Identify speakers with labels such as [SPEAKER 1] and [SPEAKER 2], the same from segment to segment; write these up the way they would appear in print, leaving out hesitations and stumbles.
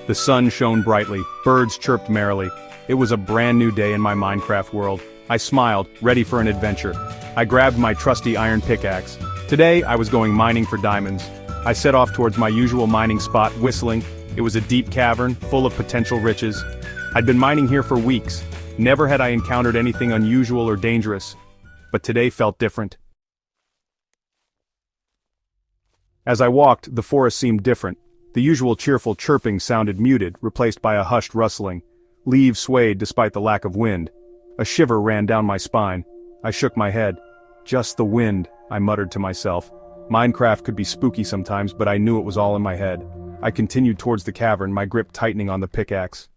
[SPEAKER 1] The sun shone brightly, birds chirped merrily. It was a brand new day in my Minecraft world. I smiled, ready for an adventure. I grabbed my trusty iron pickaxe. Today, I was going mining for diamonds. I set off towards my usual mining spot, whistling. It was a deep cavern, full of potential riches. I'd been mining here for weeks. Never had I encountered anything unusual or dangerous. But today felt different. As I walked, the forest seemed different. The usual cheerful chirping sounded muted, replaced by a hushed rustling. Leaves swayed despite the lack of wind. A shiver ran down my spine. I shook my head. Just the wind, I muttered to myself. Minecraft could be spooky sometimes, but I knew it was all in my head. I continued towards the cavern, my grip tightening on the pickaxe.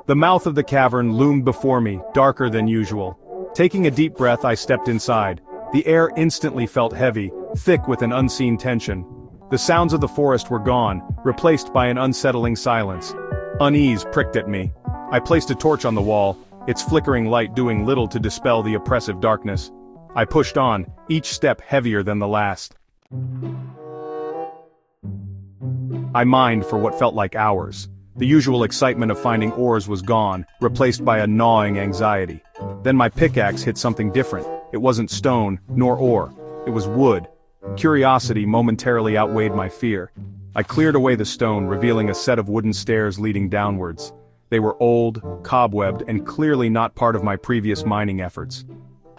[SPEAKER 1] The mouth of the cavern loomed before me, darker than usual. Taking a deep breath, I stepped inside. The air instantly felt heavy, thick with an unseen tension. The sounds of the forest were gone, replaced by an unsettling silence. Unease pricked at me. I placed a torch on the wall, its flickering light doing little to dispel the oppressive darkness. I pushed on, each step heavier than the last. I mined for what felt like hours. The usual excitement of finding ores was gone, replaced by a gnawing anxiety. Then my pickaxe hit something different. It wasn't stone, nor ore. It was wood. Curiosity momentarily outweighed my fear. I cleared away the stone, revealing a set of wooden stairs leading downwards. They were old, cobwebbed, and clearly not part of my previous mining efforts.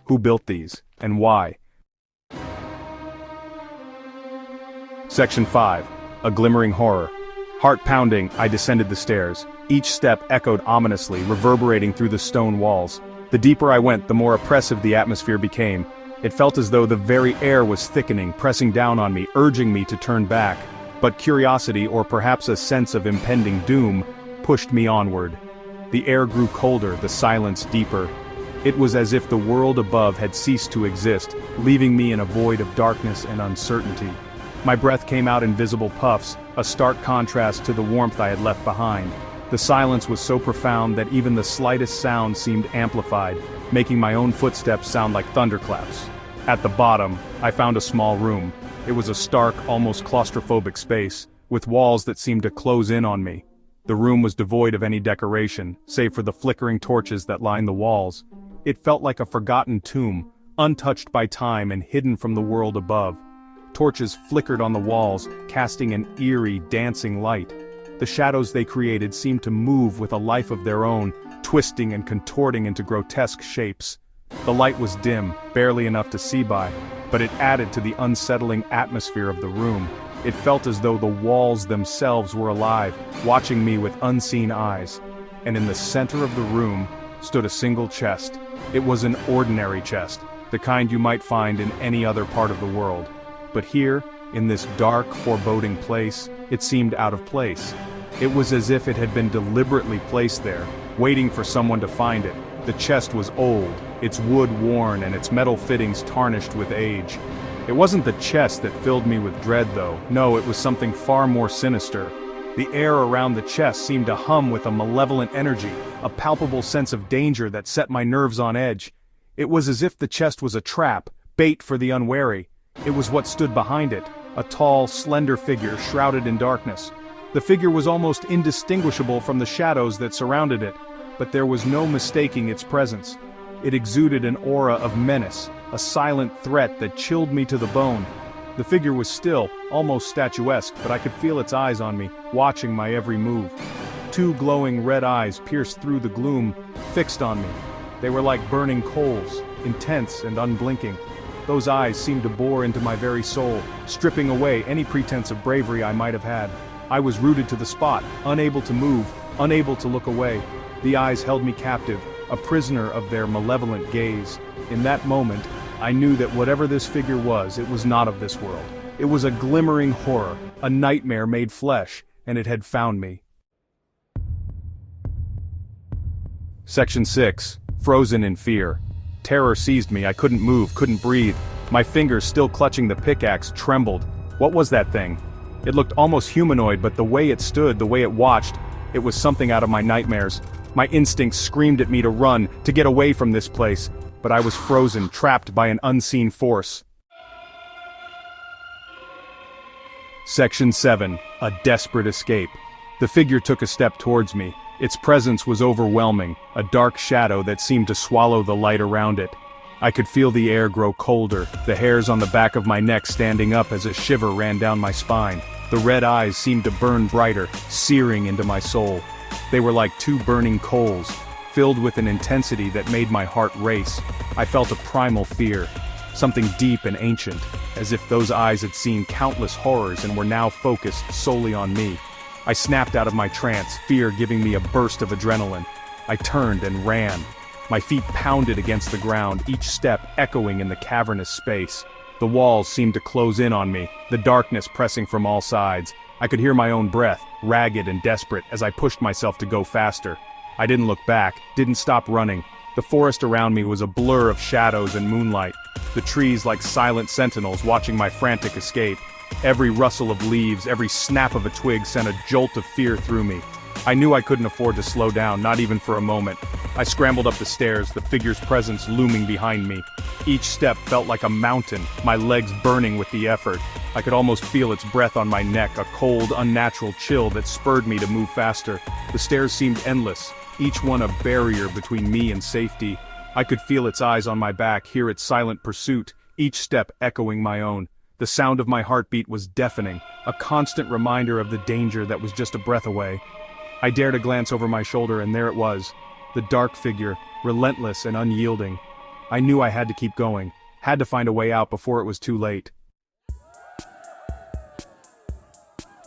[SPEAKER 1] Who built these, and why? Section 5. A Glimmering Horror. Heart-pounding, I descended the stairs. Each step echoed ominously, reverberating through the stone walls. The deeper I went, the more oppressive the atmosphere became. It felt as though the very air was thickening, pressing down on me, urging me to turn back. But curiosity, or perhaps a sense of impending doom, pushed me onward. The air grew colder, the silence deeper. It was as if the world above had ceased to exist, leaving me in a void of darkness and uncertainty. My breath came out in visible puffs, a stark contrast to the warmth I had left behind. The silence was so profound that even the slightest sound seemed amplified, making my own footsteps sound like thunderclaps. At the bottom, I found a small room. It was a stark, almost claustrophobic space, with walls that seemed to close in on me. The room was devoid of any decoration, save for the flickering torches that lined the walls. It felt like a forgotten tomb, untouched by time and hidden from the world above. Torches flickered on the walls, casting an eerie, dancing light. The shadows they created seemed to move with a life of their own, twisting and contorting into grotesque shapes. The light was dim, barely enough to see by, but it added to the unsettling atmosphere of the room. It felt as though the walls themselves were alive, watching me with unseen eyes. And in the center of the room stood a single chest. It was an ordinary chest, the kind you might find in any other part of the world. But here, in this dark, foreboding place, it seemed out of place. It was as if it had been deliberately placed there, waiting for someone to find it. The chest was old, its wood worn and its metal fittings tarnished with age. It wasn't the chest that filled me with dread though. No, it was something far more sinister. The air around the chest seemed to hum with a malevolent energy, a palpable sense of danger that set my nerves on edge. It was as if the chest was a trap, bait for the unwary. It was what stood behind it, a tall, slender figure shrouded in darkness. The figure was almost indistinguishable from the shadows that surrounded it, but there was no mistaking its presence. It exuded an aura of menace, a silent threat that chilled me to the bone. The figure was still, almost statuesque, but I could feel its eyes on me, watching my every move. Two glowing red eyes pierced through the gloom, fixed on me. They were like burning coals, intense and unblinking. Those eyes seemed to bore into my very soul, stripping away any pretense of bravery I might have had. I was rooted to the spot, unable to move, unable to look away. The eyes held me captive, a prisoner of their malevolent gaze. In that moment, I knew that whatever this figure was, it was not of this world. It was a glimmering horror, a nightmare made flesh, and it had found me. Section 6. Frozen in fear. Terror seized me. I couldn't move, couldn't breathe. My fingers, still clutching the pickaxe, trembled. What was that thing? It looked almost humanoid, but the way it stood, the way it watched, it was something out of my nightmares. My instincts screamed at me to run, to get away from this place, but I was frozen, trapped by an unseen force. Section 7. A desperate escape. The figure took a step towards me. Its presence was overwhelming, a dark shadow that seemed to swallow the light around it. I could feel the air grow colder, the hairs on the back of my neck standing up as a shiver ran down my spine. The red eyes seemed to burn brighter, searing into my soul. They were like two burning coals, filled with an intensity that made my heart race. I felt a primal fear, something deep and ancient, as if those eyes had seen countless horrors and were now focused solely on me. I snapped out of my trance, fear giving me a burst of adrenaline. I turned and ran. My feet pounded against the ground, each step echoing in the cavernous space. The walls seemed to close in on me, the darkness pressing from all sides. I could hear my own breath, ragged and desperate, as I pushed myself to go faster. I didn't look back, didn't stop running. The forest around me was a blur of shadows and moonlight, the trees like silent sentinels watching my frantic escape. Every rustle of leaves, every snap of a twig sent a jolt of fear through me. I knew I couldn't afford to slow down, not even for a moment. I scrambled up the stairs, the figure's presence looming behind me. Each step felt like a mountain, my legs burning with the effort. I could almost feel its breath on my neck, a cold, unnatural chill that spurred me to move faster. The stairs seemed endless, each one a barrier between me and safety. I could feel its eyes on my back, hear its silent pursuit, each step echoing my own. The sound of my heartbeat was deafening, a constant reminder of the danger that was just a breath away. I dared a glance over my shoulder and there it was, the dark figure, relentless and unyielding. I knew I had to keep going, had to find a way out before it was too late.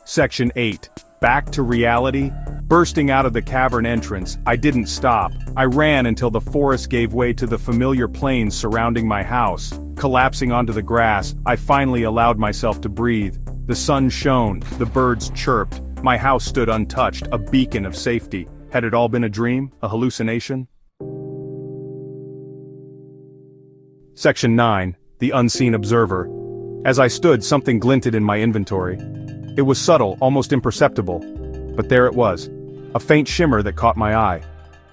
[SPEAKER 1] Section 8. Back to reality? Bursting out of the cavern entrance, I didn't stop. I ran until the forest gave way to the familiar plains surrounding my house. Collapsing onto the grass, I finally allowed myself to breathe. The sun shone, the birds chirped. My house stood untouched, a beacon of safety. Had it all been a dream, a hallucination? Section 9. The Unseen Observer. As I stood, something glinted in my inventory. It was subtle, almost imperceptible. But there it was, a faint shimmer that caught my eye.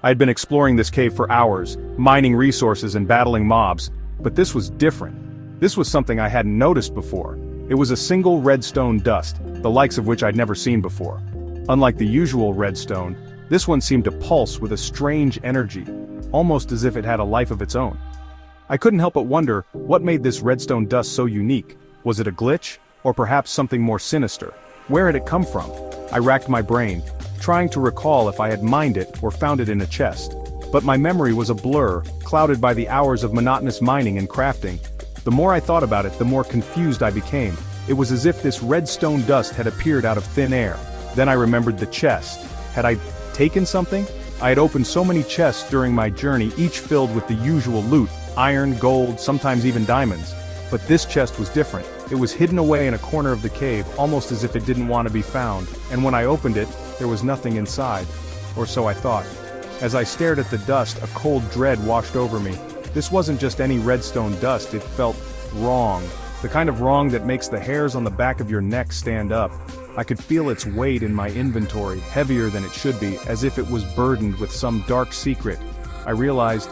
[SPEAKER 1] I had been exploring this cave for hours, mining resources and battling mobs, but this was different. This was something I hadn't noticed before. It was a single redstone dust, the likes of which I'd never seen before. Unlike the usual redstone, this one seemed to pulse with a strange energy, almost as if it had a life of its own. I couldn't help but wonder what made this redstone dust so unique. Was it a glitch, or perhaps something more sinister? Where had it come from? I racked my brain, trying to recall if I had mined it or found it in a chest. But my memory was a blur, clouded by the hours of monotonous mining and crafting. The more I thought about it, the more confused I became. It was as if this redstone dust had appeared out of thin air. Then I remembered the chest. Had I taken something? I had opened so many chests during my journey, each filled with the usual loot, iron, gold, sometimes even diamonds. But this chest was different. It was hidden away in a corner of the cave, almost as if it didn't want to be found. And when I opened it, there was nothing inside. Or so I thought. As I stared at the dust, a cold dread washed over me. This wasn't just any redstone dust, it felt wrong. The kind of wrong that makes the hairs on the back of your neck stand up. I could feel its weight in my inventory, heavier than it should be, as if it was burdened with some dark secret. I realized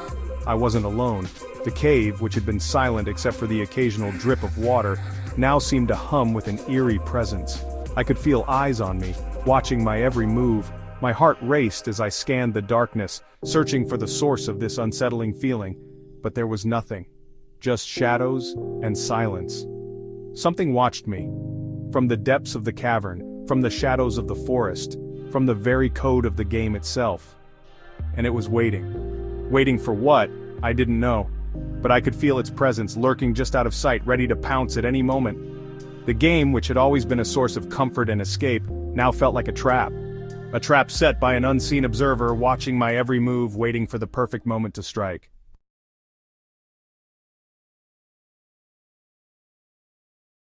[SPEAKER 1] I wasn't alone. The cave, which had been silent except for the occasional drip of water, now seemed to hum with an eerie presence. I could feel eyes on me, watching my every move. My heart raced as I scanned the darkness, searching for the source of this unsettling feeling. But there was nothing. Just shadows and silence. Something watched me. From the depths of the cavern, from the shadows of the forest, from the very code of the game itself. And it was waiting. Waiting for what? I didn't know. But I could feel its presence lurking just out of sight, ready to pounce at any moment. The game, which had always been a source of comfort and escape, now felt like a trap. A trap set by an unseen observer, watching my every move, waiting for the perfect moment to strike.